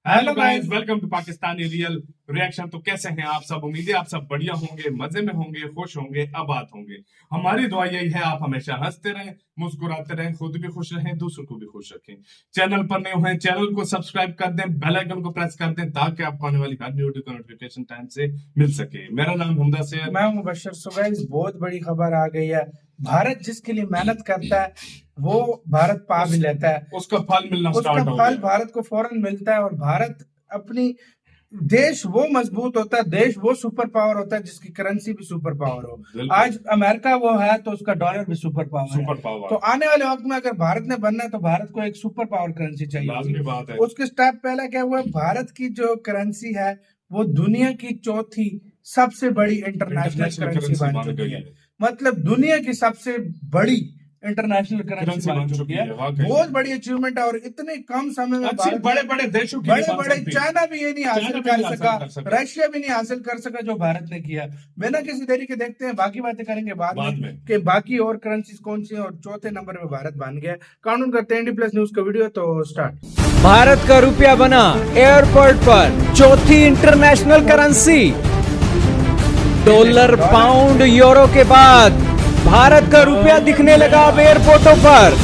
Hello guys, welcome to Pakistani real reaction. तो कैसे हैं आप सब? उम्मीद है आप सब बढ़िया होंगे, मजे में होंगे, खुश होंगे, आबाद होंगे। हमारी दुआ यही है आप हमेशा हंसते रहें, मुस्कुराते रहें, खुद भी खुश रहें, दूसरों को भी खुश रखें। चैनल पर नए हुए चैनल को सब्सक्राइब कर दें, बेल आइकन को प्रेस कर दें ताकि आपको आने वाली हर वीडियो का नोटिफिकेशन टाइम से मिल सके। मेरा नाम हमदा से है, मैं हूं मुबशर। सो गाइस, बहुत बड़ी खबर आ गई है। भारत जिसके लिए मेहनत करता है वो भारत पा भी लेता है, उसका फल मिलना उसका स्टार्ट हो फल गया। भारत को फौरन मिलता है। और भारत अपनी देश वो मजबूत होता है, देश वो सुपर पावर होता है जिसकी करेंसी भी सुपर पावर हो। आज अमेरिका वो है तो उसका डॉलर भी सुपर पावर है। तो आने वाले वक्त में अगर भारत ने बनना है तो भारत को एक सुपर पावर करेंसी चाहिए। बात है। उसके स्टेप पहले क्या हुआ, भारत की जो करेंसी है वो दुनिया की चौथी सबसे बड़ी इंटरनेशनल करेंसी बन चुकी है। मतलब दुनिया की सबसे बड़ी इंटरनेशनल करेंसी बन चुकी है। बहुत बड़ी अचीवमेंट है। और इतने कम समय में बड़े बड़े देशों की बड़े चाइना भी ये नहीं हासिल कर सका, रशिया भी नहीं हासिल कर सका जो भारत ने किया। बिना किसी देरी के देखते हैं, बाकी बातें करेंगे बाद में कि बाकी और करेंसीज कौन सी है। और चौथे नंबर पे भारत बन गया। काउंट करते हैं डी+ न्यूज का वीडियो, तो स्टार्ट। भारत का रुपया बना एयरपोर्ट पर चौथी international currency. Dollar, pound, euro के बाद भारत का रुपया दिखने लगा अब एयरपोर्टों पर।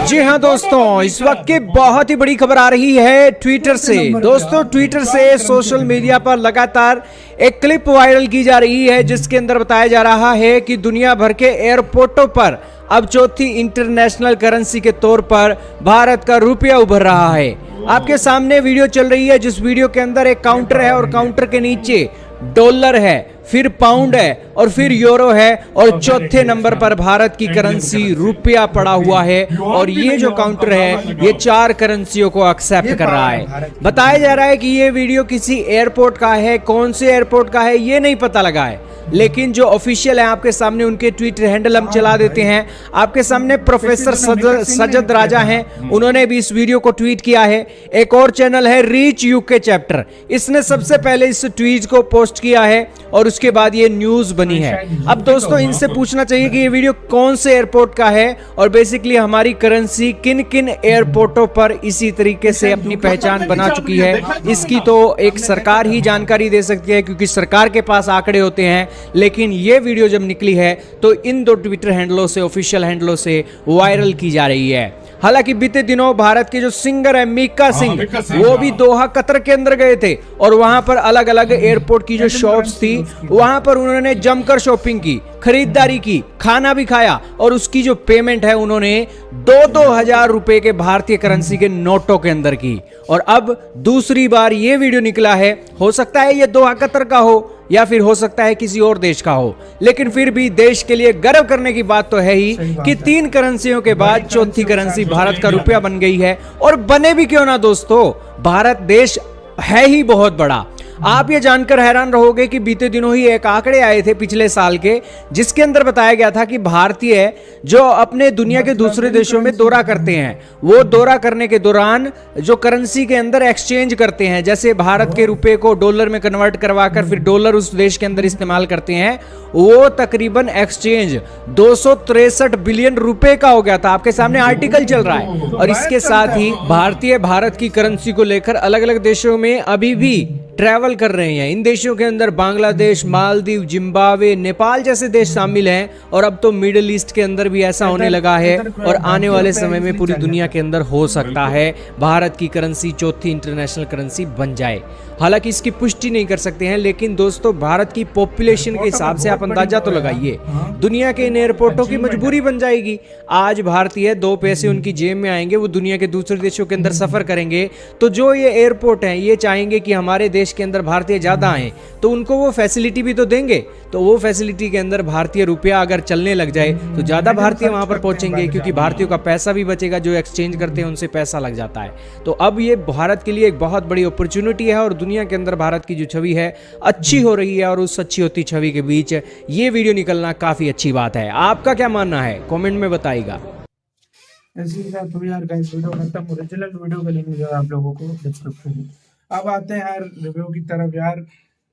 जी हाँ दोस्तों, इस वक्त की बहुत ही बड़ी खबर आ रही है ट्विटर से। दोस्तों, ट्विटर से सोशल मीडिया पर लगातार एक क्लिप वायरल की जा रही है जिसके अंदर बताया जा रहा है कि दुनिया भर के एयरपोर्टों पर अब चौथी इंटरनेशनल करेंसी के तौर पर भारत का रुपया उभर रहा है। आपके सामने वीडियो चल रही है जिस वीडियो के अंदर एक काउंटर है और काउंटर के नीचे डॉलर है, फिर पाउंड है और फिर यूरो है और चौथे नंबर पर भारत की करेंसी रुपया पड़ा हुआ है। और ये जो काउंटर है ये 4 करेंसियों को एक्सेप्ट कर रहा है। बताया जा रहा है कि ये वीडियो किसी एयरपोर्ट का है, कौन से एयरपोर्ट का है ये नहीं पता लगा है, लेकिन जो ऑफिशियल है आपके सामने उनके ट्विटर हैंडल हम चला देते हैं। आपके सामने प्रोफेसर सजद राजा हैं, उन्होंने भी इस वीडियो को ट्वीट किया है। एक और चैनल है रीच यूके चैप्टर, इसने सबसे पहले इस ट्वीट को पोस्ट किया है और उसके बाद ये न्यूज बनी है। अब दोस्तों, इनसे पूछना चाहिए कि ये वीडियो कौन से एयरपोर्ट का है और बेसिकली हमारी करेंसी किन किन एयरपोर्टों पर इसी तरीके से अपनी पहचान बना चुकी है। इसकी तो एक सरकार ही जानकारी दे सकती है क्योंकि सरकार के पास आंकड़े होते हैं। लेकिन यह वीडियो जब निकली है तो इन 2 ट्विटर हैंडलों से, ऑफिशियल हैंडलों से वायरल की जा रही है। हालांकि बीते दिनों भारत के जो सिंगर है मीका सिंह, वो भी दोहा कतर के अंदर गए थे और वहां पर अलग अलग एयरपोर्ट की जो शॉप्स थी वहां पर उन्होंने जमकर शॉपिंग की, खरीदारी की, खाना भी खाया और उसकी जो पेमेंट है उन्होंने 2-2 हजार रुपए के भारतीय करेंसी के नोटों के अंदर की। और अब दूसरी बार ये वीडियो निकला है, हो सकता है ये दोहा कतर का हो या फिर हो सकता है किसी और देश का हो, लेकिन फिर भी देश के लिए गर्व करने की बात तो है ही कि 3 करेंसियों के बाद चौथी करेंसी भारत का रुपया बन गई है। और बने भी क्यों ना दोस्तों, भारत देश है ही बहुत बड़ा। आप ये जानकर हैरान रहोगे कि बीते दिनों ही एक आंकड़े आए थे पिछले साल के, जिसके अंदर बताया गया था कि भारतीय जो अपने दुनिया के दूसरे देशों में दौरा करते हैं, वो दौरा करने के दौरान जो करेंसी के अंदर एक्सचेंज करते हैं, जैसे भारत के रुपए को डॉलर में कन्वर्ट करवाकर फिर डॉलर उस देश के अंदर इस्तेमाल करते हैं, वो तकरीबन एक्सचेंज 263 बिलियन रुपए का हो गया था। आपके सामने आर्टिकल चल रहा है। और इसके साथ ही भारतीय भारत की करेंसी को लेकर अलग अलग देशों में अभी भी ट्रैवल कर रहे हैं। इन देशों के अंदर बांग्लादेश, मालदीव, जिम्बाब्वे, नेपाल जैसे देश शामिल हैं। और अब तो मिडिल ईस्ट के अंदर भी ऐसा होने लगा है और आने वाले समय में पूरी दुनिया के अंदर हो सकता है भारत की करेंसी चौथी इंटरनेशनल करेंसी बन जाए। हालांकि इसकी पुष्टि नहीं कर सकते हैं, लेकिन दोस्तों भारत की पॉपुलेशन के हिसाब से आप अंदाजा तो लगाइए, दुनिया के इन एयरपोर्टों की मजबूरी बन जाएगी। आज भारतीय 2 पैसे उनकी जेब में आएंगे, वो दुनिया के दूसरे देशों के अंदर सफर करेंगे, तो जो ये एयरपोर्ट हैं ये चाहेंगे कि हमारे देश के अंदर भारतीय ज्यादा आए, तो उनको वो फैसिलिटी भी तो देंगे। तो वो फैसिलिटी के अंदर भारतीय रुपया अगर चलने लग जाए तो ज्यादा भारतीय वहां पर पहुंचेंगे, क्योंकि भारतीयों का पैसा भी बचेगा, जो एक्सचेंज करते हैं उनसे पैसा लग जाता है। तो अब ये भारत के लिए एक बहुत बड़ी अपॉर्चुनिटी है और दुनिया के अंदर भारत की जो छवि है अच्छी हो रही है। और उस अच्छी होती छवि के बीच ये वीडियो निकलना काफी अच्छी बात है। आपका क्या मानना है कमेंट में बताइएगा। ओरिजिनल वीडियो का लिंक जो है आप लोगों को डिस्क्रिप्शन में। अब आते हैं यार रिव्यू की तरफ। यार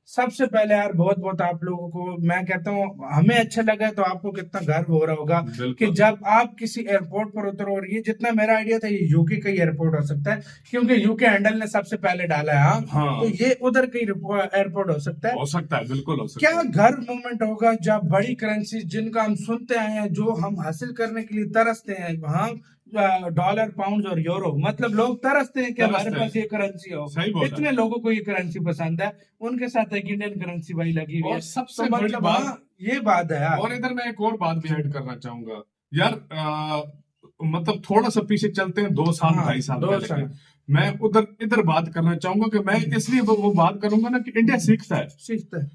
सबसे पहले यार बहुत बहुत आप लोगों को मैं कहता हूँ, हमें अच्छा लगा तो आपको कितना गर्व हो रहा होगा कि बिल्कुल। जब आप किसी एयरपोर्ट पर उतरो, और ये जितना मेरा आइडिया था ये यूके का ही एयरपोर्ट हो सकता है, क्योंकि यूके हैंडल ने सबसे पहले डाला है। हाँ। तो ये उधर का एयरपोर्ट हो सकता है। हो सकता है, बिल्कुल हो सकता क्या है। गर्व मोमेंट होगा जब बड़ी करेंसी जिनका हम सुनते आए हैं, जो हम हासिल करने के लिए तरसते हैं, वहाँ डॉलर, पाउंड और यूरो, मतलब लोग तरसते हैं कि हमारे तरसते पास हैं। ये करेंसी हो। सही बोल रहे इतने लोगों को ये करेंसी पसंद है, उनके साथ एक इंडियन करेंसी भाई लगी हुई है। और सबसे तो बड़ी मतलब बात, हाँ, ये बात है यार। और इधर मैं एक और बात भी ऐड करना चाहूंगा यार, मतलब थोड़ा सा पीछे चलते हैं 2 साल, हाँ, 2.5 साल 2 पहले साल। के। मैं उधर इधर बात करना चाहूंगा कि मैं इसलिए वो बात करूंगा ना कि इंडिया सीखता है। सीखता है।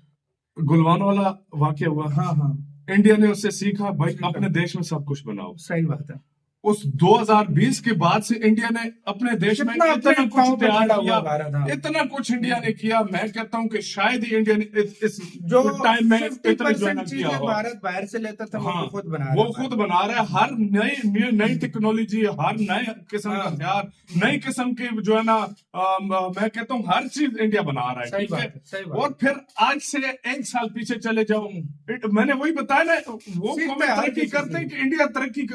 गुलवान वाला वाक्य हुआ, हाँ हाँ, इंडिया ने उससे सीखा भाई सीखा। अपने देश में सब कुछ बनाओ। सही बात है। उस 2020 के बाद से इंडिया ने अपने देश में कितना अपने इतना पाँव कुछ पे तैयार खड़ा हुआ किया, भारत, हाँ। इतना कुछ इंडिया ने किया। मैं कहता हूं कि शायद ही इंडिया ने इस जो टाइम में 50% इतना जो किया चीजें हो। भारत बाहर से लेता था, हाँ, वो खुद बना वो रहा है। खुद बना रहा है। हर नई टेक्नोलॉजी, हर नए किस्म का हाँ। हथियार, नई किस्म के जो है ना, मैं कहता हूँ हर चीज इंडिया बना रहा है। सही ठीक है। बात है, सही बात और फिर आज से 1 साल पीछे चले जाओ, मैंने वही बताया ना, वो सीखता कौमें है, हर तरक्की किसी करते हैं से। कि इंडिया तरक्की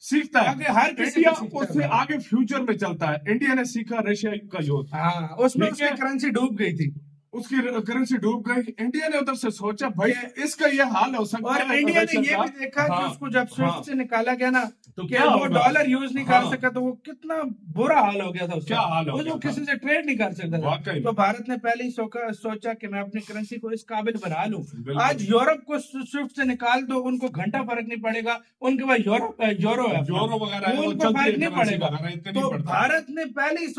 सीखता है। आगे हर किसी इंडिया से सीखता है उससे भारत। आगे फ्यूचर में चलता है। इंडिया ने सीखा रशिया का युद्ध, हाँ, उसमें ठीक उसकी है। करेंसी डूब गई थी। उसकी करेंसी डूब गई। इंडिया ने उधर से सोचा भाई इसका ये हाल हो सकता और है। इंडिया ने रशिया ये का। भी देखा कि हाँ, उसको जब हाँ। स्विफ्ट से निकाला गया ना, तो कि क्या वो होगा? डॉलर यूज नहीं कर हाँ। सका, तो वो कितना बुरा हाल हो गया था उसका। क्या हाल हो वो गया जो था? किसी से ट्रेड नहीं कर सकता वाकई था। में। तो भारत ने पहले ही सोचा कि मैं अपनी करेंसी को इस काबिल बना लूं। बिल्कुल। आज यूरोप को स्विफ्ट से निकाल दो, उनको घंटा फर्क नहीं पड़ेगा, उनके पास यूरो है अपना। यूरो वगैरह है, वो वो उनको चलती फर्क है, नहीं करेंसी पड़ेगा। वगैरह इतनी तो पड़ता है। भारत ने पहले ही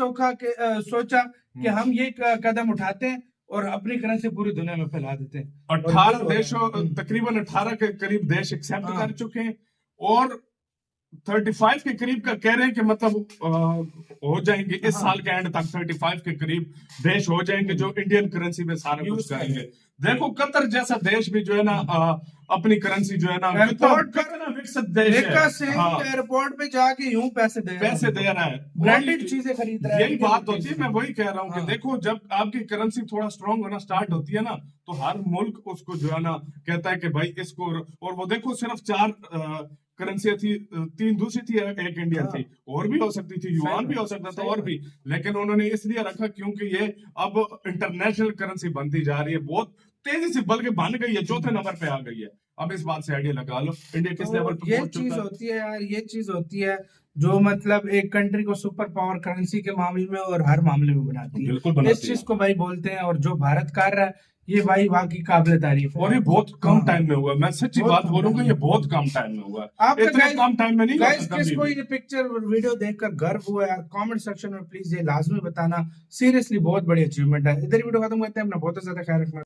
सोचा कि हम ये कदम उठाते हैं और अपनी करेंसी पूरी दुनिया में फैला देते हैं। और 18 ये हो रहा है। देशों, तकरीबन 18 के करीब देश एक्सेप्ट हाँ। कर चुके हैं, और 35 के करीब का कह रहे हैं कि मतलब हो जाएंगे इस हाँ। साल के एंड तक। 35 के करीब देश हो जाएंगे जो इंडियन करेंसी में सारा यूज कुछ करेंगे। देखो कतर जैसा देश भी जो है ना, अपनी करेंसी जो है ना, एयरपोर्ट पर कितना विकसित देश विकास है। सिंह हाँ, एयरपोर्ट पे जाके यूं पैसे दे रहा है, ब्रांडेड और चीजें खरीद रहा है। यही बात होती है। मैं वही कह रहा हूँ कि हाँ। देखो जब आपकी करेंसी थोड़ा स्ट्रांग होना स्टार्ट होती है ना, तो हर मुल्क उसको जो है ना कहता है कि भाई इसको। और वो देखो सिर्फ 4 करेंसियां थी, 3 दूसरी थी, एक इंडियन हाँ। थी, और भी हो सकती थी, युआन भी हो सकता था, और भी। लेकिन उन्होंने इसलिए रखा क्योंकि ये अब इंटरनेशनल करेंसी बनती जा रही है, बहुत तेजी से, बल्कि बन गई है, 4थे नंबर पे आ गई है। अब इस बात से आइडिया लगा लो इंडिया किस लेवल तो पे ये पहुंच चीज चुका है। होती है यार, ये चीज होती है जो मतलब एक कंट्री को सुपर पावर करेंसी के मामले में और हर मामले में बनाती है। बिल्कुल बनाती इस चीज को भाई बोलते हैं, और जो भारत कर रहा है ये भाई वाकई काबिल तारीफ है। और ये बहुत कम हाँ। टाइम में हुआ है। मैं सच्ची बहुत बात कम बोलूंगा, टाइम ये में। बहुत कम टाइम में हुआ है। आपका इतने guys- कम टाइम में नहीं हुआ गाइस कभी किसको भी। ये पिक्चर वीडियो देखकर गर्व हुआ है, कमेंट सेक्शन में प्लीज ये लाजमी बताना। सीरियसली बहुत बड़ी अचीवमेंट है। इधर वीडियो खत्म करते हैं। अपना बहुत ज्यादा ख्याल रखना।